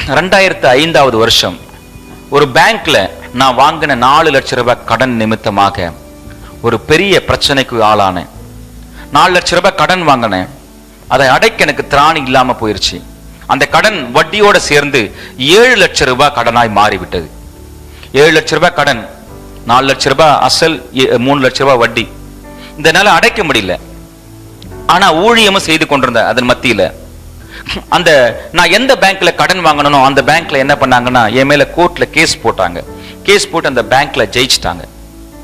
2005 வருஷம் ஒரு பேங்க்ல நான் வாங்கின 4 லட்சம் ரூபாய் கடன் நிமித்தமாக ஒரு பெரிய பிரச்சனைக்கு ஆளானேன். 4 லட்சம் ரூபாய் கடன் வாங்கினேன். அதை அடைக்க எனக்கு திராணி இல்லாம போயிருச்சு. அந்த கடன் வட்டியோட சேர்ந்து 7 லட்சம் ரூபாய் கடனாய் மாறிவிட்டது. 7 லட்சம் ரூபாய் கடன், 4 லட்சம் ரூபாய் அசல், 3 லட்சம் ரூபாய் வட்டி. இதனால அடைக்க முடியல. ஆனா ஊழியமும் செய்து கொண்டிருந்த அதன் மத்தியில அந்த நான் எந்த பேங்க்ல கடன் வாங்கணும் அந்த பேங்க்ல என்ன பண்ணாங்கன்னா என் மேல கோர்ட்ல கேஸ் போட்டாங்க. கேஸ் போட்டு அந்த பேங்க்ல ஜெயிச்சிட்டாங்க.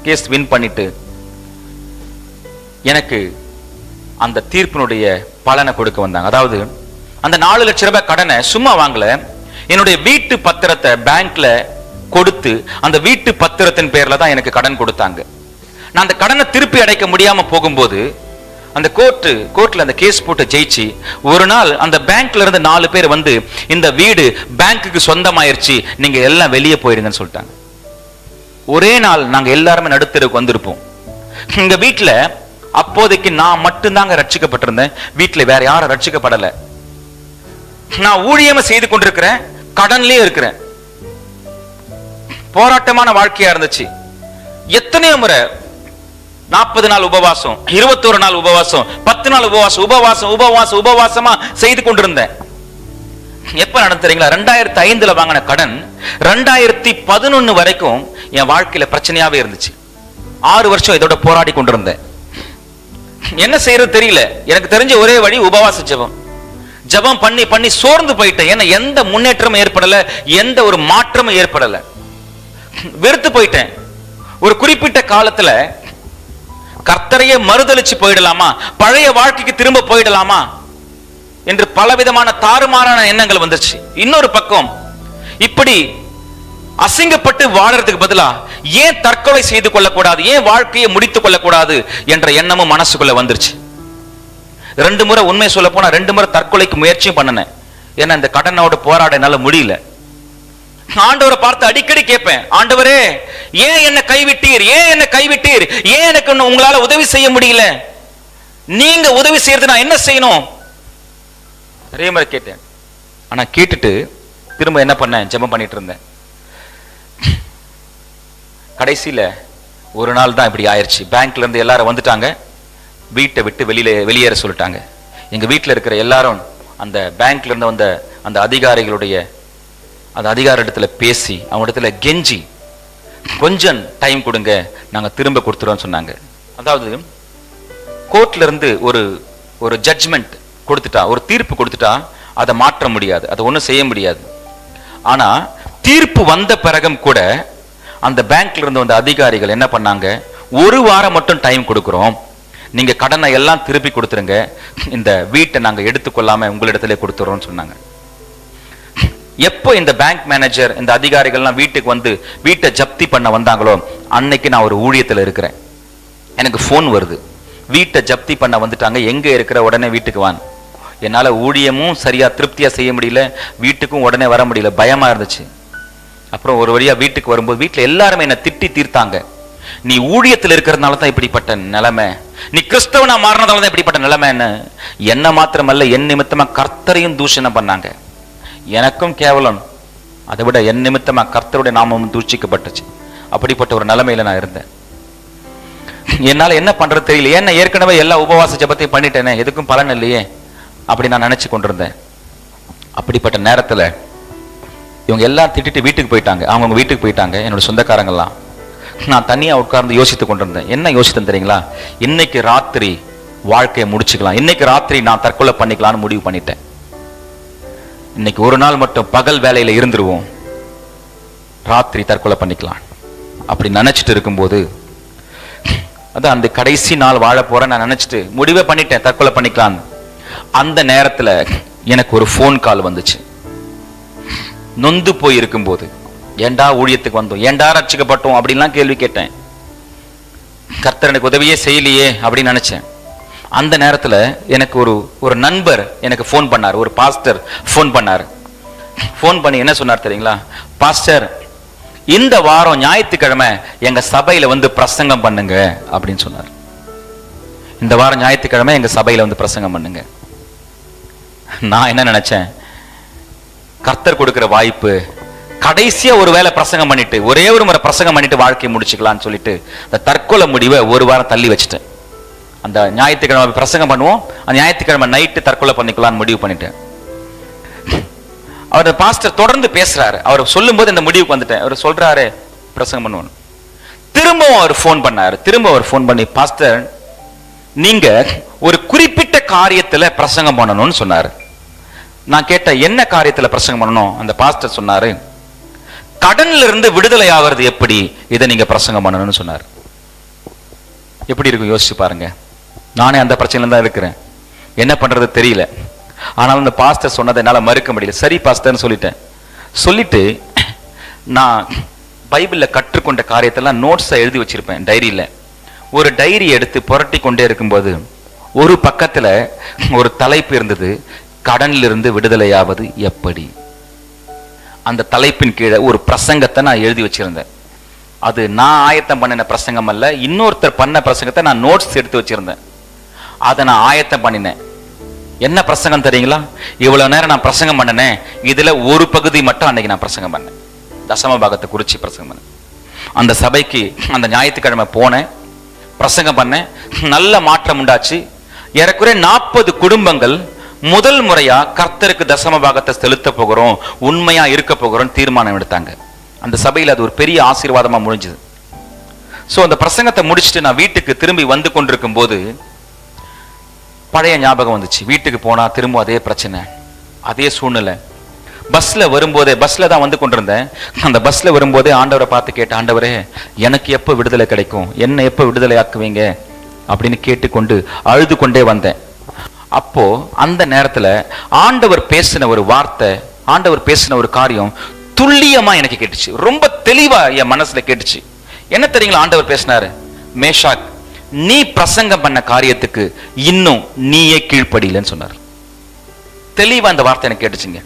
கேஸ் வின் பண்ணிட்டு எனக்கு அந்த தீர்ப்பினுடைய பலனை கொடுக்க வந்தாங்க. அதாவது அந்த 4 லட்சம் ரூபாய் கடனை சும்மா வாங்கல, என்னுடைய வீட்டு பத்திரத்தை பேங்க்ல கொடுத்து அந்த வீட்டு பத்திரத்தின் பேர்ல தான் எனக்கு கடன் கொடுத்தாங்க. நான் அந்த கடனை திருப்பி அடைக்க முடியாம போகும்போது அந்த கோர்ட்ல அந்த கேஸ் போட்டு ஜெயிச்சு ஒரு நாள் அந்த பேங்க்ல இருந்து 4 பேர் வந்து இந்த வீடு பேங்க்குக்கு சொந்தமாயிருச்சு, நீங்க எல்லாம் வெளியே போயிருங்கன்னு சொல்லிட்டாங்க. ஒரே நாள் நாங்க எல்லாருமே நடுத்தருக்கு வந்திருப்போம். எங்க வீட்டுல அப்போதைக்கு நான் மட்டும்தாங்க ரட்சிக்கப்பட்டிருந்தேன். வீட்டுல வேற யாரும் ரட்சிக்கப்படல. நான் ஊழியமா செய்து கொண்டிருக்கிறேன், கடன்லயே இருக்கிறேன். போராட்டமான வாழ்க்கையா இருந்துச்சு. எத்தனையோ முறை 40 நாள் உபவாசம், 21 நாள் உபவாசம், 10 நாள் உபவாசமா செய்து கொண்டிருந்தேன். எப்ப நடந்துறீங்களா? 2005 வாங்கின கடன் 2011 வரைக்கும் என் வாழ்க்கையில பிரச்சனையாவே இருந்துச்சு. 6 வருஷம் இதோட போராடி கொண்டிருந்தேன். என்ன செய்யறது தெரியல. எனக்கு தெரிஞ்ச ஒரே வழி உபவாச ஜெபம் பண்ணி பண்ணி சோர்ந்து போயிட்டேன். ஏன்னா எந்த முன்னேற்றமும் ஏற்படல, எந்த ஒரு மாற்றமும் ஏற்படல. வெறுத்து போயிட்டேன். ஒரு குறிப்பிட்ட காலத்துல கர்த்தரையே மறுதலிச்சு போயிடலாமா, பழைய வாழ்க்கைக்கு திரும்ப போயிடலாமா என்று பலவிதமான தாறுமாறான எண்ணங்கள் வந்துச்சு. இன்னொரு பக்கம் இப்படி அசிங்கப்பட்டு வாழறதுக்கு பதிலா ஏன் தற்கொலை செய்து கொள்ளக்கூடாது, ஏன் வாழ்க்கையை முடித்துக் கொள்ளக்கூடாது என்ற எண்ணமும் மனசுக்குள்ள வந்துருச்சு. 2 முறை, உண்மை சொல்ல போனா 2 முறை தற்கொலைக்கு முயற்சியும் பண்ணினேன். ஏன்னா இந்த கடனோட போராட என்னால முடியல. ஆண்டவரை பார்த்து அடிக்கடி கேட்பேன், ஆண்டவரே ஏன் என்ன கைவிட்டீர், ஏன் என்ன கைவிட்டீர், ஏன் எனக்கு உங்களால உதவி செய்ய முடியல, நீங்க உதவி செய்யறது நான் என்ன செய்யணும், நிறைய முறை கேட்டேன். ஆனா கேட்டுட்டு திரும்ப என்ன பண்ணேன், ஜெபம் பண்ணிட்டு இருந்தேன். கடைசியில ஒரு நாள் தான் இப்படி ஆயிடுச்சு. பேங்க்ல இருந்து எல்லாரும் வந்துட்டாங்க, வீட்டை விட்டு வெளியேற சொல்லிட்டாங்க. எங்க வீட்டுல இருக்கிற எல்லாரும் அந்த பேங்க்ல இருந்து வந்த அந்த அதிகாரிகளுடைய அந்த அதிகார இடத்துல பேசி அவங்க இடத்துல கெஞ்சி கொஞ்சம் டைம் கொடுங்க, நாங்க திரும்ப கொடுத்துருவோம் சொன்னாங்க. அதாவது கோர்ட்ல இருந்து ஒரு ஜட்ஜ்மெண்ட் கொடுத்துட்டா, ஒரு தீர்ப்பு கொடுத்துட்டா அதை மாற்ற முடியாது, அதை ஒன்றும் செய்ய முடியாது. ஆனா தீர்ப்பு வந்த பிறகும் கூட அந்த பேங்க்ல இருந்து வந்த அதிகாரிகள் என்ன பண்ணாங்க, 1 வாரம் மட்டும் டைம் கொடுக்குறோம், நீங்க கடனை எல்லாம் திருப்பி கொடுத்துருங்க, இந்த வீட்டை நாங்க எடுத்துக்கொள்ளாம உங்களிடத்துல கொடுத்துறோம் சொன்னாங்க. எப்போ இந்த பேங்க் மேனேஜர் இந்த அதிகாரிகள்லாம் வீட்டுக்கு வந்து வீட்டை ஜப்தி பண்ண வந்தாங்களோ அன்னைக்கு நான் ஒரு ஊழியத்தில் இருக்கிறேன். எனக்கு ஃபோன் வருது, வீட்டை ஜப்தி பண்ண வந்துட்டாங்க, எங்க இருக்கிற, உடனே வீட்டுக்கு வான். என்னால ஊழியமும் சரியா திருப்தியா செய்ய முடியல, வீட்டுக்கும் உடனே வர முடியல, பயமா இருந்துச்சு. அப்புறம் ஒரு வழியா வீட்டுக்கு வரும்போது வீட்டுல எல்லாருமே என்ன திட்டி தீர்த்தாங்க. நீ ஊழியத்தில் இருக்கிறதுனால தான் இப்படிப்பட்ட நிலைமை, நீ கிறிஸ்தவனா மாறினதால தான் இப்படிப்பட்ட நிலைமைன்னு. என்ன மாத்திரமல்ல, என் நிமித்தமா கர்த்தரையும் தூஷணம் பண்ணாங்க. எனக்கும் கேவலம், அதை விட என் நிமித்தமா கர்த்தருடைய நாமமும் தூஷிக்கப்பட்டுச்சு. அப்படிப்பட்ட ஒரு நிலைமையில நான் இருந்தேன். என்னால என்ன பண்றது தெரியல. ஏன்னா ஏற்கனவே எல்லா உபவாச ஜெபத்தையும் பண்ணிட்டேனே, எதுக்கும் பலன் இல்லையே அப்படி நான் நினைச்சு கொண்டிருந்தேன். அப்படிப்பட்ட நேரத்துல இவங்க எல்லாம் திட்டிட்டு வீட்டுக்கு போயிட்டாங்க, அவங்க வீட்டுக்கு போயிட்டாங்க, என்னோட சொந்தக்காரங்கெல்லாம். நான் தனியா உட்கார்ந்து யோசித்து கொண்டிருந்தேன். என்ன யோசித்தேன் தெரியுங்களா? இன்னைக்கு ராத்திரி வாழ்க்கையை முடிச்சுக்கலாம், இன்னைக்கு ராத்திரி நான் தற்கொலை பண்ணிக்கலாம்னு முடிவு பண்ணிட்டேன். இன்னைக்கு ஒரு நாள் மட்டும் பகல் வேலையில இருந்துருவோம், ராத்திரி தற்கொலை பண்ணிக்கலாம் அப்படி நினைச்சிட்டு இருக்கும்போது, அதான் அந்த கடைசி நாள் வாழ போறேன் நான் நினைச்சிட்டு முடிவே பண்ணிட்டேன் தற்கொலை பண்ணிக்கலாம். அந்த நேரத்துல எனக்கு ஒரு போன் கால் வந்துச்சு. நொந்து போய் இருக்கும்போது, ஏண்டா ஊழியத்துக்கு வந்தோம், ஏண்டா ரட்சிக்கப்பட்டோம் அப்படின்லாம் கேள்வி கேட்டேன். கர்த்தர் எனக்கு உதவியே செய்யலையே அப்படின்னு நினைச்சேன். அந்த நேரத்துல எனக்கு ஒரு நண்பர் எனக்கு போன் பண்ணார், ஒரு பாஸ்டர் போன் பண்ணார். போன் பண்ணி என்ன சொன்னார் தெரியுங்களா? பாஸ்டர், இந்த வாரம் ஞாயிற்றுக்கிழமை எங்க சபையில வந்து பிரசங்கம் பண்ணுங்க அப்படின்னு சொன்னார். இந்த வாரம் ஞாயிற்றுக்கிழமை எங்க சபையில வந்து பிரசங்கம் பண்ணுங்க. நான் என்ன நினைச்சேன், கர்த்தர் கொடுக்கிற வாய்ப்பு, கடைசியா ஒரு வேளை பிரசங்கம் பண்ணிட்டு, ஒரே ஒரு முறை பிரசங்கம் பண்ணிட்டு வாழ்க்கையை முடிச்சுக்கலாம்னு சொல்லிட்டு அந்த தற்கொலை முடிவை ஒரு வாரம் தள்ளி வச்சுட்டேன். அந்த ஞாயிற்றுக்கிழமை பிரசங்கம் பண்ணுவோம், அந்த ஞாயிற்றுக்கிழமை நைட்டு தற்கொலை பண்ணிக்கலாம்னு முடிவு பண்ணிட்டேன். அவர் பாஸ்டர் தொடர்ந்து பேசுறாரு. அவர் சொல்லும் போது இந்த முடிவுக்கு வந்துட்டேன். அவர் சொல்றாரு பிரசங்கம் பண்ணுவோம். திரும்பவும் அவர் ஃபோன் பண்ணி, பாஸ்டர் நீங்க ஒரு குறிப்பிட்ட காரியத்துல பிரசங்கம் பண்ணணும்னு சொன்னாரு. நான் கேட்டேன், என்ன காரியத்துல பிரசங்கம் பண்ணணும்? அந்த பாஸ்டர் சொன்னாரு, கடன்ல இருந்து விடுதலை ஆகிறது எப்படி, இதை நீங்க பிரசங்கம் பண்ணணும்னு சொன்னார். எப்படி இருக்கும் யோசிச்சு பாருங்க. நானே அந்த பிரச்சனையில தான் இருக்கிறேன், என்ன பண்றது தெரியல. ஆனாலும் இந்த பாஸ்டர் சொன்னதை என்னால மறுக்க முடியல. சரி பாஸ்டர்னு சொல்லிட்டு நான் பைபிள்ல கற்றுக்கொண்ட காரியத்தெல்லாம் நோட்ஸை எழுதி வச்சிருப்பேன் டைரியில. ஒரு டைரி எடுத்து புரட்டி கொண்டே இருக்கும்போது ஒரு பக்கத்துல ஒரு தலைப்பு இருந்தது, கடனில் இருந்து விடுதலையாவது எப்படி. அந்த தலைப்பின் கீழே ஒரு பிரசங்கத்தை நான் எழுதி வச்சிருந்தேன். அது நான் ஆயத்தம் பண்ணின பிரசங்கம் அல்ல, இன்னொருத்தர் பண்ண பிரசங்கத்தை நான் நோட்ஸ் எடுத்து வச்சிருந்தேன். அதை நான் ஆயத்தம் பண்ணினேன். என்ன பிரசங்கம் தெரியுங்களா? இவ்வளவு நேரம் நான் பிரசங்கம் பண்ணனேன், இதுல ஒரு பகுதி மட்டும் அன்னைக்கு நான் பிரசங்கம் பண்ணேன். தசம பாகத்தை குறிச்சு பிரசங்கம் பண்ணேன். அந்த சபைக்கு அந்த ஞாயிற்றுக்கிழமை போனேன், பிரசங்கம் பண்ணேன். நல்ல மாற்றம் உண்டாச்சு. ஏறக்குறைய 40 குடும்பங்கள் முதல் முறையா கர்த்தருக்கு தசம பாகத்தை செலுத்த போகிறோம், உண்மையா இருக்க போகிறோம் தீர்மானம் எடுத்தாங்க. அந்த சபையில் அது ஒரு பெரிய ஆசீர்வாதமா முடிஞ்சது. சோ அந்த பிரசங்கத்தை முடிச்சுட்டு நான் வீட்டுக்கு திரும்பி வந்து கொண்டிருக்கும் போது பழைய ஞாபகம் வந்துச்சு. வீட்டுக்கு போனா திரும்ப அதே பிரச்சனை, அதே சூழ்நிலை. பஸ்ல தான் வந்து கொண்டிருந்தேன். அந்த பஸ்ல வரும்போதே ஆண்டவரை பார்த்து கேட்டேன், ஆண்டவரே எனக்கு எப்ப விடுதலை கிடைக்கும், என்ன எப்ப விடுதலை ஆக்குவீங்க அப்படின்னு கேட்டுக்கொண்டு அழுது கொண்டே வந்தேன். அப்போ அந்த நேரத்துல ஆண்டவர் பேசின ஒரு வார்த்தை, ஆண்டவர் பேசின ஒரு காரியம் துல்லியமா எனக்கு கேட்டுச்சு, ரொம்ப தெளிவா என் மனசுல கேட்டுச்சு. என்ன தெரியுங்களா ஆண்டவர் பேசினாரு? மேஷாக், நீ பிரசங்கம் பண்ண காரியத்துக்கு இன்னும் நீயே கீழ்ப்படியலன்னு சொன்னார். தெளிவா அந்த வார்த்தை எனக்கு கேட்டுச்சுங்க.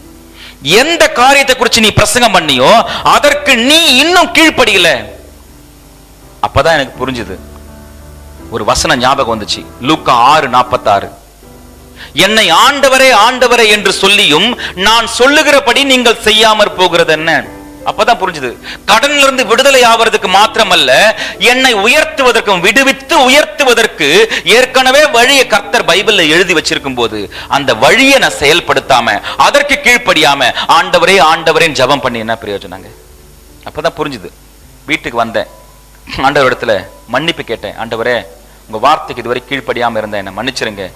எந்த காரியத்தை குறித்து நீ பிரசங்கம் பண்ணியோ அதற்கு நீ இன்னும் கீழ்ப்படியல. அப்பதான் எனக்கு புரிஞ்சுது. ஒரு வசன ஞாபகம் வந்துச்சு, லூக்கா 6:46. என்னை ஆண்டவரே ஆண்டவரே என்று சொல்லியும் நான் சொல்லுகிறபடி நீங்கள் செய்யாமற் போகிறது என்ன? அப்பதான் புரிஞ்சுது, கடன்ல இருந்து விடுதலை ஆவறதுக்கு மாத்திரமல்ல, என்னை உயர்த்துவதற்கும் விடுவித்து உயர்த்துவதற்கு ஏற்கனவே வழியை கர்த்தர் பைபிள்ல எழுதி வச்சிருக்கும் போது அந்த வழியை நான் செயல்படுத்தாம அதற்கு கீழ்ப்படியாம ஆண்டவரே ஆண்டவரேன்னு ஜெபம் பண்ணி என்ன பிரயோஜனங்க? அப்பதான் புரிஞ்சுது. வீட்டுக்கு வந்தேன், ஆண்டவர் இடத்துல மன்னிப்பு கேட்டேன். ஆண்டவரே, உங்க வார்த்தைக்கு இதுவரை கீழ்ப்படியாம இருந்தேன், என்ன மன்னிச்சிருங்க,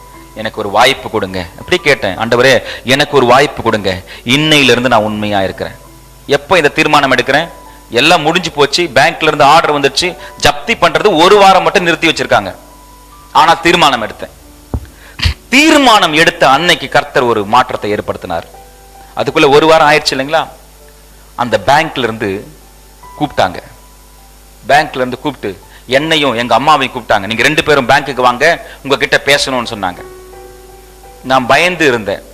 எனக்கு ஒரு வாய்ப்பு கொடுங்க. அப்படி கேட்டேன், ஆண்டவரே எனக்கு ஒரு வாய்ப்பு கொடுங்க, இன்னையிலிருந்து நான் உண்மையா இருக்கிறேன். எப்ப இந்த தீர்மானம் எடுக்கிறேன், எல்லாம் முடிஞ்சு போச்சு, பேங்க்ல இருந்து ஆர்டர் வந்துருச்சு, ஜப்தி பண்றது ஒரு வாரம் மட்டும் நிறுத்தி வச்சிருக்காங்க. ஆனா தீர்மானம் எடுத்தேன். தீர்மானம் எடுத்த அன்னைக்கு கர்த்தர் ஒரு மாற்றத்தை ஏற்படுத்தினார். அதுக்குள்ள ஒரு வாரம் ஆயிடுச்சு இல்லைங்களா? அந்த பேங்க்ல இருந்து கூப்பிட்டாங்க. பேங்க்ல இருந்து கூப்பிட்டு என்னையும் எங்க அம்மாவையும் கூப்பிட்டாங்க. நீங்க 2 பேரும் பேங்க்குக்கு வாங்க, உங்ககிட்ட பேசணும்னு சொன்னாங்க. நான் பயந்து இருந்தேன்,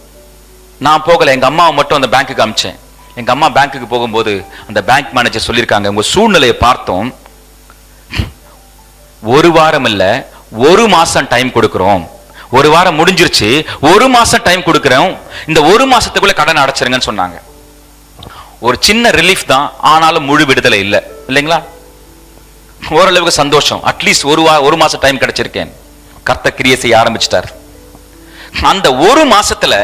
நான் போகல. எங்க அம்மாவை மட்டும் அந்த பேங்க்குக்கு அமிச்சேன். எங்க அம்மா பேங்க்குக்கு போகும்போது அந்த பேங்க் மேனேஜர் சொல்லியிருக்காங்க, உங்க சூழ்நிலையை பார்த்தோம், ஒரு வாரம் இல்ல 1 மாசம் டைம் கொடுக்கிறோம். ஒரு வாரம் முடிஞ்சிருச்சு, 1 மாசம் டைம் கொடுக்கிறோம், இந்த 1 மாசத்துக்குள்ள கடன் அடைச்சிருங்கன்னு சொன்னாங்க. ஒரு சின்ன ரிலீஃப் தான், ஆனாலும் முழு விடுதலை இல்லை இல்லைங்களா? ஓரளவுக்கு சந்தோஷம், அட்லீஸ்ட் ஒரு மாசம் டைம் கிடைச்சிருக்கேன். கர்த்தர் கிரியை செய்ய ஆரம்பிச்சிட்டார். அந்த 1 மாசத்துல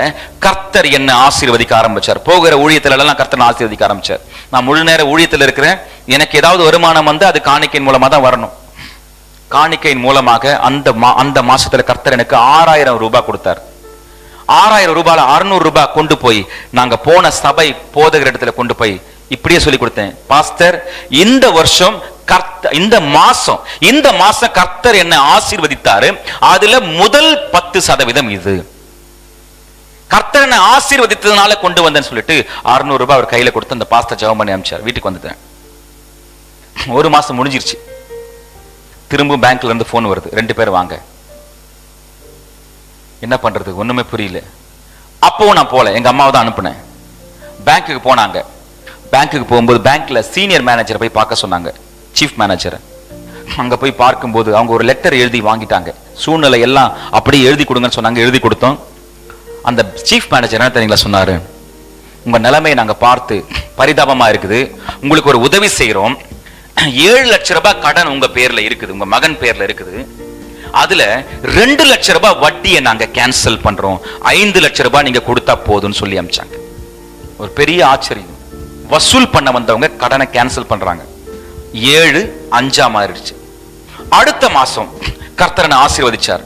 கர்த்தர் என்ன ஆசீர்வதிக்க ஆரம்பிச்சார். போகிற ஊழியத்துல எல்லாம் கர்த்தர் ஆசீர்வதிக்க ஆரம்பிச்சார். நான் முழு நேர ஊழியத்தில் இருக்கிறேன், எனக்கு ஏதாவது வருமானம் வந்து அது காணிக்கையின் மூலமா தான் வரணும். காணிக்கையின் மூலமாக அந்த மாசத்துல கர்த்தர் எனக்கு 6000 ரூபாய் கொடுத்தார். 6000 ரூபாயில 600 ரூபாய் கொண்டு போய் நாங்க போன சபை போதகர் இடத்துல கொண்டு போய் இப்படியே சொல்லி கொடுத்தேன், பாஸ்டர் இந்த வருஷம் இந்த மாசம் கர்த்தர் என்ன ஆசீர்வதித்தாரு, அதுல முதல் 10% இது கர்த்தர் என்ன ஆசீர்வதித்ததுனால கொண்டு வந்தேன்னு சொல்லிட்டு 600 ரூபாய் அவர் கையில கொடுத்து அந்த பாஸ்டர் ஜெபம் பண்ணி அனுப்பிச்சார். வீட்டுக்கு வந்துட்டேன். 1 மாசம் முடிஞ்சிருச்சு. திரும்ப பேங்க்ல இருந்து போன் வருது, 2 பேர் வாங்க. என்ன பண்றது ஒண்ணுமே புரியல. அப்பவும் நான் போல, எங்க அம்மாவை தான் அனுப்புனேன். பேங்க்குக்கு போனாங்க. பேங்க்குக்கு போகும்போது பேங்க்ல சீனியர் மேனேஜரை போய் பார்க்க சொன்னாங்க, சீஃப் மேனேஜர். அங்க போய் பார்க்கும்போது அவங்க ஒரு லெட்டர் எழுதி வாங்கிட்டாங்க. சூழ்நிலை எல்லாம் அப்படியே எழுதி கொடுங்கன்னு சொன்னாங்க. எழுதி கொடுத்தோம். அந்த சீஃப் மேனேஜர் என்ன தெரியுங்களா சொன்னாரு, உங்க நிலைமையை நாங்க பார்த்து பரிதாபமா இருக்குது, உங்களுக்கு ஒரு உதவி செய்யறோம். 7 லட்சம் ரூபாய் கடன் உங்க பேர்ல இருக்குது, உங்க மகன் பேர்ல இருக்குது. அதுல 2 லட்சம் ரூபாய் வட்டியை நாங்க கேன்சல் பண்றோம், 5 லட்சம் ரூபாய் நீங்க கொடுத்தா போதும்னு சொல்லி அமிச்சாங்க. ஒரு பெரிய ஆச்சரியம். வசூல் பண்ண வந்தவங்க கடனை கேன்சல் பண்றாங்க. 7-5 மாறிடுச்சு. அடுத்த மாசம் கர்த்தரனை ஆசீர்வதிச்சார்.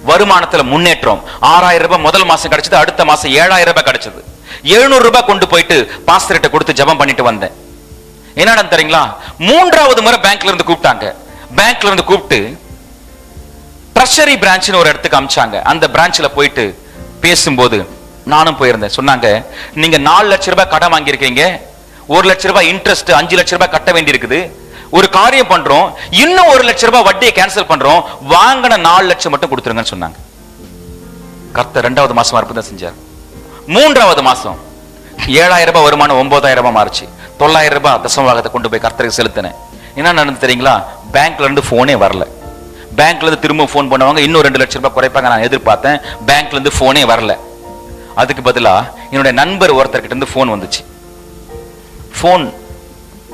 வருமானத்துல முன்னேற்றம். 6000 ரூபாய் முதல் மாசம் கிடைச்சது, அடுத்த மாசம் 7000 ரூபாய் கிடைச்சது. 700 ரூபாய் கொண்டு போயிட்டு பாஸ்டர்கிட்ட கொடுத்து ஜெபம் பண்ணிட்டு வந்தேன். என்னடா தெரியுங்களா, 3வது முறை பேங்க்ல இருந்து கூப்பிட்டாங்க. பேங்க்ல இருந்து கூப்பிட்டு ட்ரெஷரி பிரான்ச்னு ஒரு இடத்துக்கு அமிச்சாங்க. அந்த பிரான்ச்ல போயிட்டு பேசும்போது நானும் போயிருந்தேன். சொன்னாங்க, நீங்க 4 லட்சம் ரூபாய் கடன் வாங்கியிருக்கீங்க, 1 லட்சம் ரூபாய் இன்ட்ரெஸ்ட், 5 லட்சம் ரூபாய் கட்ட வேண்டி இருக்குது. ஒரு காரியம் பண்றோம், இன்னும் 1 லட்சம் ரூபாய் வட்டியை கேன்சல் பண்றோம், வாங்கின 4 லட்சம் மட்டும் கொடுத்துருங்கன்னு சொன்னாங்க. கர்த்தர் 2வது மாசம் அற்புதம் செஞ்சார். 3வது மாசம் 7000 ரூபாய் வருமானம் 9000 ரூபாய் மாறிச்சு. 900 ரூபாய் தசமபாகத்தை கொண்டு போய் கர்த்தருக்கு செலுத்தினேன். என்ன நடந்து தெரியுங்களா, பேங்க்ல இருந்து போனே வரல. பேங்க்ல இருந்து திரும்ப போன் பண்ணுவாங்க, இன்னும் 2 லட்சம் ரூபாய் குறைப்பாங்க நான் எதிர்பார்த்தேன். பேங்க்ல இருந்து போனே வரல. அதுக்கு பதிலா என்னுடைய நண்பர் ஒருத்தர்கிட்ட இருந்து போன் வந்துச்சு.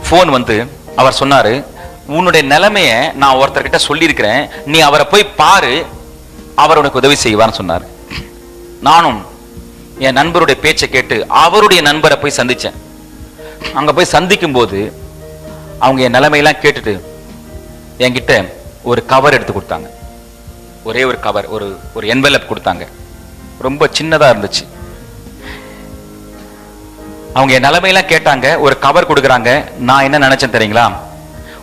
போன் வந்து அவர் சொன்னாரு, உன்னுடைய நிலைமைய நான் ஒருத்தர்கிட்ட சொல்லியிருக்கிறேன், நீ அவரை போய் பாரு, அவர் உனக்கு உதவி செய்வார்னு சொன்னார். நானும் என் நண்பருடைய பேச்சை கேட்டு அவருடைய நண்பரை போய் சந்திச்சேன். அங்க போய் சந்திக்கும் போது அவங்க என் நிலைமையெல்லாம் கேட்டுட்டு என்கிட்ட ஒரு கவர் எடுத்து கொடுத்தாங்க. ஒரே ஒரு கவர், ஒரு என்வெலப் கொடுத்தாங்க. ரொம்ப சின்னதா இருந்துச்சு. அவங்க என் நிலைமையெல்லாம் கேட்டாங்க, ஒரு கவர் கொடுக்குறாங்க. நான் என்ன நினைச்சேன் தெரியுங்களா,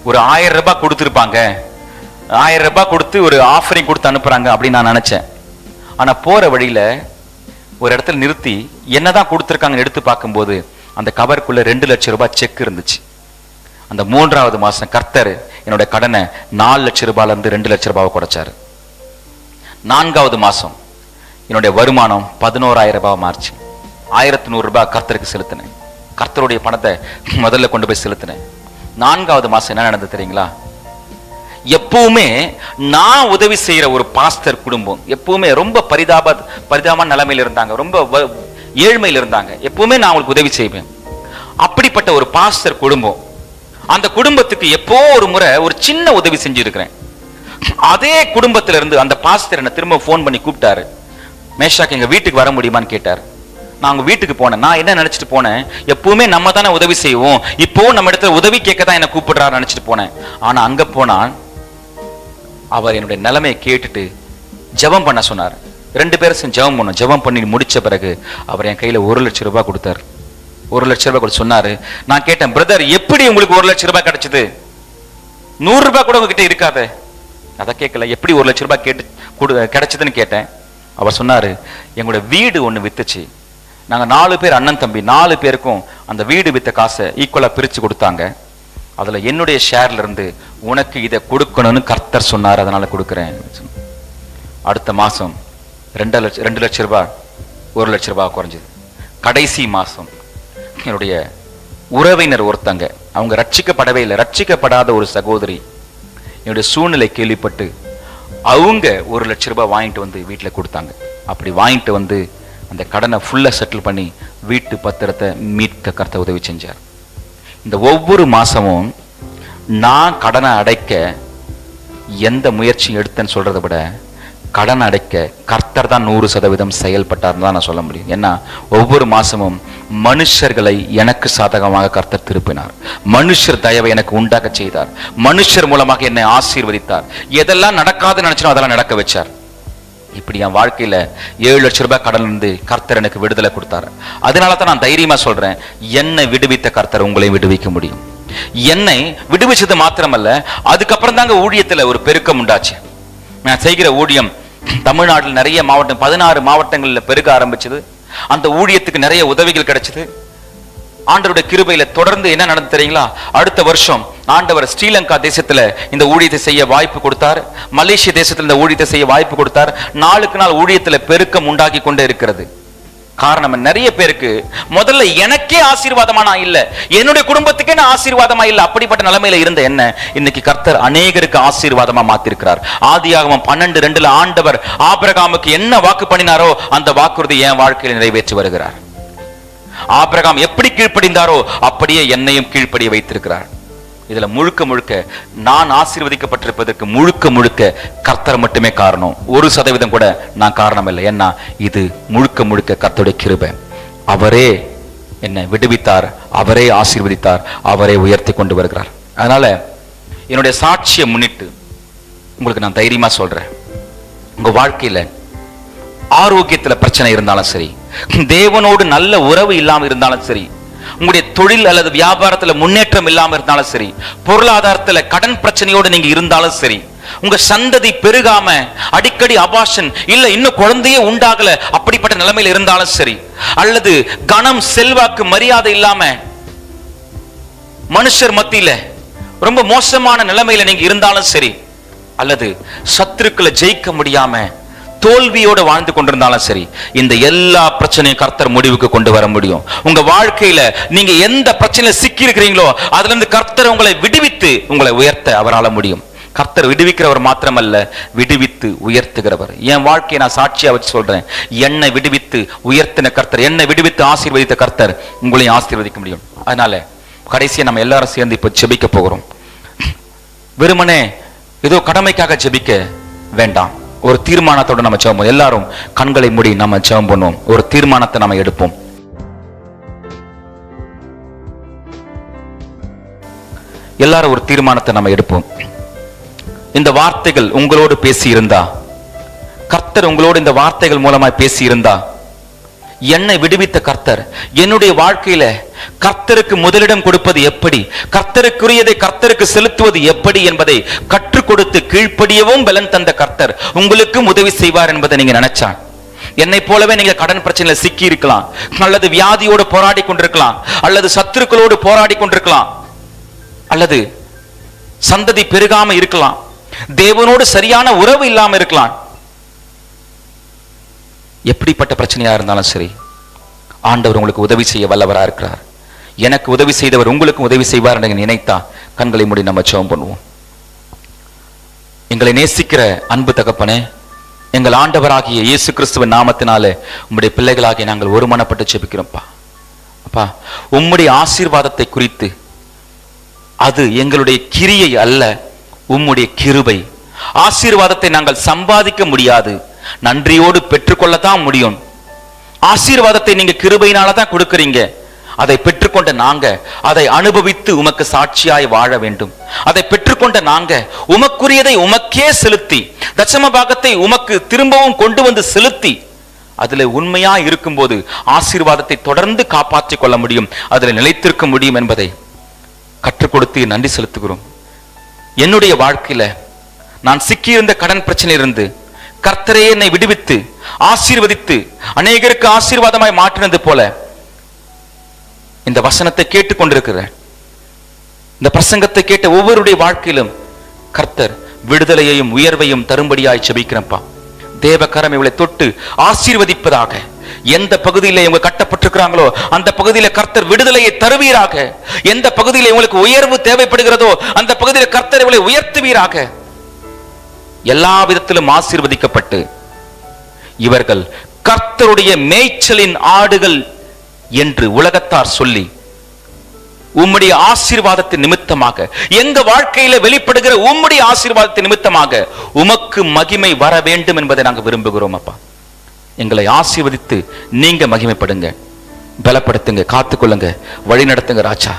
ஒரு 1000 ரூபாய் கொடுத்துருப்பாங்க, 1000 ரூபாய் கொடுத்து ஒரு ஆஃபரிங் கொடுத்து அனுப்புறாங்க அப்படின்னு நான் நினைச்சேன். ஆனா போற வழியில ஒரு இடத்துல நிறுத்தி என்னதான் கொடுத்துருக்காங்கன்னு எடுத்து பார்க்கும்போது அந்த கவருக்குள்ள 2 லட்சம் ரூபாய் செக் இருந்துச்சு. அந்த 3வது மாசம் கர்த்தர் என்னுடைய கடனை 4 லட்சம் ரூபாயில இருந்து 2 லட்சம் ரூபாவை குறைச்சாரு. 4வது மாசம் என்னுடைய வருமானம் 11000 ரூபாய் மாறிச்சு. 1100 ரூபாய் கர்த்தருக்கு செலுத்தினேன். கர்த்தருடைய பணத்தை முதல்ல கொண்டு போய் செலுத்தினேன். 4வது மாசம் என்ன நடந்தது தெரியுங்களா, எப்பவுமே நான் உதவி செய்யற ஒரு பாஸ்டர் குடும்பம் எப்பவுமே ரொம்ப பரிதாபமான நிலைமையில இருந்தாங்க, ரொம்ப ஏழ்மையில இருந்தாங்க. எப்பவுமே நான் அவங்களுக்கு உதவி செய்வேன். அப்படிப்பட்ட ஒரு பாஸ்டர் குடும்பம், அந்த குடும்பத்துக்கு எப்போ ஒரு முறை ஒரு சின்ன உதவி செஞ்சிருக்கிறேன். அதே குடும்பத்தில இருந்து அந்த பாஸ்டர் என்ன திரும்ப போன் பண்ணி கூப்பிட்டாரு. மேஷாக்கு எங்க வீட்டுக்கு வர முடியுமான்னு கேட்டார். நான் அவங்க வீட்டுக்கு போனேன். நான் என்ன நினைச்சிட்டு போனேன், எப்பவுமே நம்ம தானே உதவி செய்வோம், இப்போ நம்ம இடத்துல உதவி கேட்க தான் என்ன கூப்பிடுறாரு நினைச்சிட்டு போனேன். ஆனா அங்க போனா அவர் என்னுடைய நிலைமையை கேட்டுட்டு ஜெபம் பண்ண சொன்னார். 2 பேரும் ஜெபம் பண்ணோம். ஜெபம் பண்ணி முடிச்ச பிறகு அவர் என் கையில 1 லட்சம் ரூபாய் கொடுத்தாரு. 1 லட்சம் ரூபாய் கொடுத்து சொன்னாரு, நான் கேட்டேன், பிரதர் எப்படி உங்களுக்கு 1 லட்சம் ரூபாய் கிடைச்சது, 100 ரூபாய் கூட உங்ககிட்ட இருக்காது. அதை கேட்கல, எப்படி 1 லட்சம் ரூபாய் கிடைச்சதுன்னு கேட்டேன். அவர் சொன்னாரு, எங்களோட வீடு ஒண்ணு வித்துச்சு, நாங்க 4 பேர் அண்ணன் தம்பி, 4 பேருக்கும் அந்த வீடு வித்த காசை ஈக்குவலா பிரிச்சு கொடுத்தாங்க. அதுல என்னுடைய ஷேர்ல இருந்து உனக்கு இதை கொடுக்கணும்னு கர்த்தர் சொன்னார், அதனால கொடுக்குறேன். அடுத்த மாசம் 2 லட்சம் ரூபாய் 1 லட்சம் ரூபாய் குறைஞ்சது. கடைசி மாசம் என்னுடைய உறவினர் ஒருத்தங்க, அவங்க ரட்சிக்கப்படவே இல்லை, ரட்சிக்கப்படாத ஒரு சகோதரி என்னுடைய சூழ்நிலை கேள்விப்பட்டு அவங்க 1 லட்சம் ரூபாய் வாங்கிட்டு வந்து வீட்டுல கொடுத்தாங்க. அப்படி வாங்கிட்டு வந்து அந்த கடனை ஃபுல்லா செட்டில் பண்ணி வீட்டு பத்திரத்தை மீட்க கர்த்தர் உதவி செஞ்சார். இந்த ஒவ்வொரு மாசமும் நான் கடனை அடைக்க எந்த முயற்சியும் எடுத்தேன்னு சொல்றதை விட கடன் அடைக்க கர்த்தர் தான் 100% செயல்பட்டார் தான் நான் சொல்ல முடியும். ஏன்னா ஒவ்வொரு மாசமும் மனுஷர்களை எனக்கு சாதகமாக கர்த்தர் திருப்பினார். மனுஷர் தயவை எனக்கு உண்டாக்க செய்தார். மனுஷர் மூலமாக என்னை ஆசீர்வதித்தார். எதெல்லாம் நடக்காதுன்னு நினைச்சனோ அதெல்லாம் நடக்க வச்சார். இப்படி என் வாழ்க்கையில 7 லட்சம் ரூபாய் கடன் இருந்து கர்த்தர் எனக்கு விடுதலை கொடுத்தாரு. அதனால தான் நான் தைரியமா சொல்றேன், என்னை விடுவித்த கர்த்தர் உங்களை விடுவிக்க முடியும். என்னை விடுவிச்சது மாத்திரமல்ல, அதுக்கப்புறம் தாங்க ஊழியத்துல ஒரு பெருக்கம் உண்டாச்சு. நான் செய்கிற ஊழியம் தமிழ்நாட்டில் நிறைய மாவட்டம் 16 மாவட்டங்களில் பெருக ஆரம்பிச்சது. அந்த ஊழியத்துக்கு நிறைய உதவிகள் கிடைச்சது. ஆண்டவருடைய கிருபையில தொடர்ந்து என்ன நடந்து தெரியுங்களா, அடுத்த வருஷம் ஆண்டவர் ஸ்ரீலங்கா தேசத்துல இந்த ஊழியத்தை செய்ய வாய்ப்பு கொடுத்தார். மலேசிய தேசத்துல இந்த ஊழியத்தை செய்ய வாய்ப்பு கொடுத்தார். நாளுக்கு நாள் ஊழியத்துல பெருக்கம் உண்டாக்கி கொண்டே இருக்கிறது. காரணம், நிறைய பேருக்கு முதல்ல எனக்கே ஆசீர்வாதமா நான் இல்ல, என்னுடைய குடும்பத்துக்கே நான் ஆசீர்வாதமா இல்ல, அப்படிப்பட்ட நிலைமையில இருந்த என்ன இன்னைக்கு கர்த்தர் அநேகருக்கு ஆசீர்வாதமா மாத்திருக்கிறார். ஆதியாகமம் 12:2 ஆண்டவர் ஆபிரகாமுக்கு என்ன வாக்கு பண்ணினாரோ அந்த வாக்குறுதி என் வாழ்க்கையில் நிறைவேற்றி வருகிறார். ஆபிரகாம் எப்படி கீழ்ப்படிந்தாரோ அப்படியே என்னையும் கீழ்ப்படிய வைத்திருக்கிறார். இதுல முழுக்க முழுக்க நான் ஆசீர்வதிக்கப்பட்டிருப்பதற்கு முழுக்க முழுக்க கர்த்தர் மட்டுமே காரணம். 1% கூட நான் காரணம் இல்லை. ஏன்னா இது முழுக்க முழுக்க கர்த்தருடைய கிருபை. அவரே என்னை விடுவித்தார், அவரே ஆசீர்வதித்தார், அவரே உயர்த்தி கொண்டு வருகிறார். அதனால என்னுடைய சாட்சியை முன்னிட்டு உங்களுக்கு நான் தைரியமா சொல்றேன், உங்க வாழ்க்கையில ஆரோக்கியத்துல பிரச்சனை இருந்தாலும் சரி, தேவனோடு நல்ல உறவு இல்லாம இருந்தாலும் சரி, உங்களுடைய தொழில் அல்லது வியாபாரத்துல முன்னேற்றம் இல்லாம இருந்தாலும் சரி, பொருளாதாரத்துல கடன் பிரச்சனையோடு நீங்க இருந்தாலும் சரி, உங்க சந்ததி பெருகாம அடிக்கடி அபார்ஷன் இல்ல இன்னும் குழந்தையே உண்டாகல அப்படிப்பட்ட நிலைமையில இருந்தாலும் சரி, அல்லது கணம் செல்வாக்கு மரியாதை இல்லாம மனுஷர் மத்தியில ரொம்ப மோசமான நிலைமையில நீங்க இருந்தாலும் சரி, அல்லது சத்துருக்களை ஜெயிக்க முடியாம தோல்வியோட வாழ்ந்து கொண்டிருந்தாலும் சரி, இந்த எல்லா பிரச்சனையும் கர்த்தர் முடிவுக்கு கொண்டு வர முடியும். உங்க வாழ்க்கையில நீங்க எந்த பிரச்சனையில சிக்கி இருக்கிறீங்களோ அதுல இருந்து கர்த்தர் உங்களை விடுவித்து உங்களை உயர்த்த அவரால் முடியும். கர்த்தர் விடுவிக்கிறவர் மாத்திரமல்ல, விடுவித்து உயர்த்துகிறவர். என் வாழ்க்கையை நான் சாட்சியா வச்சு சொல்றேன், என்னை விடுவித்து உயர்த்தின கர்த்தர், என்னை விடுவித்து ஆசீர்வதித்த கர்த்தர் உங்களையும் ஆசீர்வதிக்க முடியும். அதனால கடைசியா நம்ம எல்லாரும் சேர்ந்து இப்ப ஜெபிக்க போகிறோம். வெறுமனே ஏதோ கடமைக்காக ஜெபிக்க வேண்டாம். ஒரு தீர்மானத்தோட நம்ம ஜெபம். எல்லாரும் கண்களை மூடி நம்ம ஜெபம் பண்ணுவோம். ஒரு தீர்மானத்தை நம்ம எடுப்போம். எல்லாரும் ஒரு தீர்மானத்தை நம்ம எடுப்போம். இந்த வார்த்தைகள் உங்களோடு பேசி இருந்தா, கர்த்தர் உங்களோடு இந்த வார்த்தைகள் மூலமாய் பேசி இருந்தா, என்னை விடுவித்த கர்த்தர் என்னுடைய வாழ்க்கையில கர்த்தருக்கு முதலிடம் கொடுப்பது எப்படி, கர்த்தருக்குரியதை கர்த்தருக்கு செலுத்துவது எப்படி என்பதை கற்றுக் கொடுத்து கீழ்ப்படியவும் பலன் தந்த கர்த்தர் உங்களுக்கும் உதவி செய்வார் என்பதை நீங்க நினைச்சா, என்னை போலவே நீங்க கடன் பிரச்சனையில சிக்கி இருக்கலாம், அல்லது வியாதியோடு போராடி கொண்டிருக்கலாம், அல்லது சத்துருக்களோடு போராடி கொண்டிருக்கலாம், அல்லது சந்ததி பெருகாம இருக்கலாம், தேவனோடு சரியான உறவு இல்லாம இருக்கலாம். எப்படிப்பட்ட பிரச்சனையா இருந்தாலும் சரி, ஆண்டவர் உங்களுக்கு உதவி செய்ய வல்லவரா இருக்கிறார். எனக்கு உதவி செய்தவர் உங்களுக்கும் உதவி செய்வார் என்று நினைத்தா கண்களை மூடி நம்ம ஜெபம் பண்ணுவோம். எங்களை நேசிக்கிற அன்பு தகப்பனே, எங்கள் ஆண்டவராகிய இயேசு கிறிஸ்துவின் நாமத்தினாலே உம்முடைய பிள்ளைகளாகிய நாங்கள் ஒருமனப்பட்டு ஜெபிக்கிறோம்ப்பா. அப்பா, உம்முடைய ஆசீர்வாதத்தை குறித்து அது எங்களுடைய கிரியை அல்ல, உம்முடைய கிருபை. ஆசீர்வாதத்தை நாங்கள் சம்பாதிக்க முடியாது, நன்றியோடு பெற்றுக்கொள்ளத்தான் முடியும். ஆசீர்வாதத்தை நீங்க கிருபையினால தான் கொடுக்கிறீங்க. அதை பெற்றுக்கொண்ட நாங்க அதை அனுபவித்து உமக்கு சாட்சியாய் வாழ வேண்டும். அதை பெற்றுக்கொண்ட நாங்க உமக்குரியதை உமக்கே செலுத்தி, தசம பாகத்தை உமக்கு திரும்பவும் கொண்டு வந்து செலுத்தி, அதுல உண்மையா இருக்கும்போது ஆசீர்வாதத்தை தொடர்ந்து காப்பாற்றிக் கொள்ள முடியும், அதுல நிலைத்திருக்க முடியும் என்பதை கற்றுக் கொடுத்து நன்றி செலுத்துகிறோம். என்னுடைய வாழ்க்கையில நான் சிக்கியிருந்த கடன் பிரச்சனையிலிருந்து கர்த்தரே என்னை விடுவித்து ஆசீர்வதித்து அநேகருக்கு ஆசீர்வாதமாய் மாற்றினது போல, இந்த வசனத்தை கேட்டுக்கொண்டிருக்கிற, இந்த பிரசங்கத்தை கேட்ட ஒவ்வொருடைய வாழ்க்கையிலும் கர்த்தர் விடுதலையையும் உயர்வையும் தரும்படியாய் ஜெபிக்கிறேன்ப்பா. தேவகரம் இவளை தொட்டு ஆசீர்வதிப்பதாக. எந்த பகுதியில இவங்க கட்டப்பட்டிருக்கிறாங்களோ அந்த பகுதியில கர்த்தர் விடுதலையை தருவீராக. எந்த பகுதியில இவங்களுக்கு உயர்வு தேவைப்படுகிறதோ அந்த பகுதியில கர்த்தர் இவளை உயர்த்துவீராக. எல்லா விதத்திலும் ஆசீர்வதிக்கப்பட்டு இவர்கள் கர்த்தருடைய மேய்ச்சலின் ஆடுகள் என்று உலகத்தார் சொல்லி உம்முடைய ஆசீர்வாதத்தின் நிமித்தமாக, எங்க வாழ்க்கையில வெளிப்படுகிற உம்முடைய ஆசீர்வாதத்தின் நிமித்தமாக உமக்கு மகிமை வர வேண்டும் என்பதை நாங்கள் விரும்புகிறோம். அப்பா, எங்களை ஆசீர்வதித்து நீங்க மகிமைப்படுங்க, பலப்படுத்துங்க, காத்துக்கொள்ளுங்க, வழி நடத்துங்க ராஜா.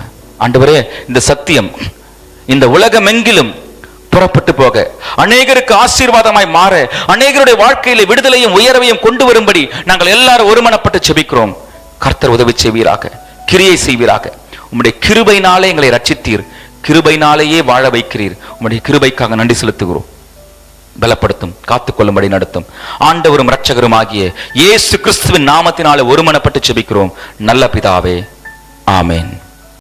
ஆண்டவரே, இந்த சத்தியம் இந்த உலகம் எங்கிலும் புறப்பட்டு போக, அநேகருக்கு ஆசீர்வாதமாய் மாற, அநேகருடைய வாழ்க்கையில விடுதலையும் உயர்வையும் கொண்டு வரும்படி நாங்கள் எல்லாரும் ஒருமனப்பட்டு ஜெபிக்கிறோம். கர்த்தர் உதவி செய்வீராக, கிரியை செய்வீராக. உம்முடைய கிருபையினாலே எங்களை ரட்சித்தீர், கிருபையினாலேயே வாழ வைக்கிறீர். உம்முடைய கிருபைக்காக நன்றி செலுத்துகிறோம். பலப்படுத்தும், காத்துக்கொள்ளும்படி நடத்தும். ஆண்டவரும் இரட்சகரும் ஆகிய இயேசு கிறிஸ்துவின் நாமத்தினாலே ஒருமனப்பட்டு ஜெபிக்கிறோம் நல்ல பிதாவே, ஆமென்.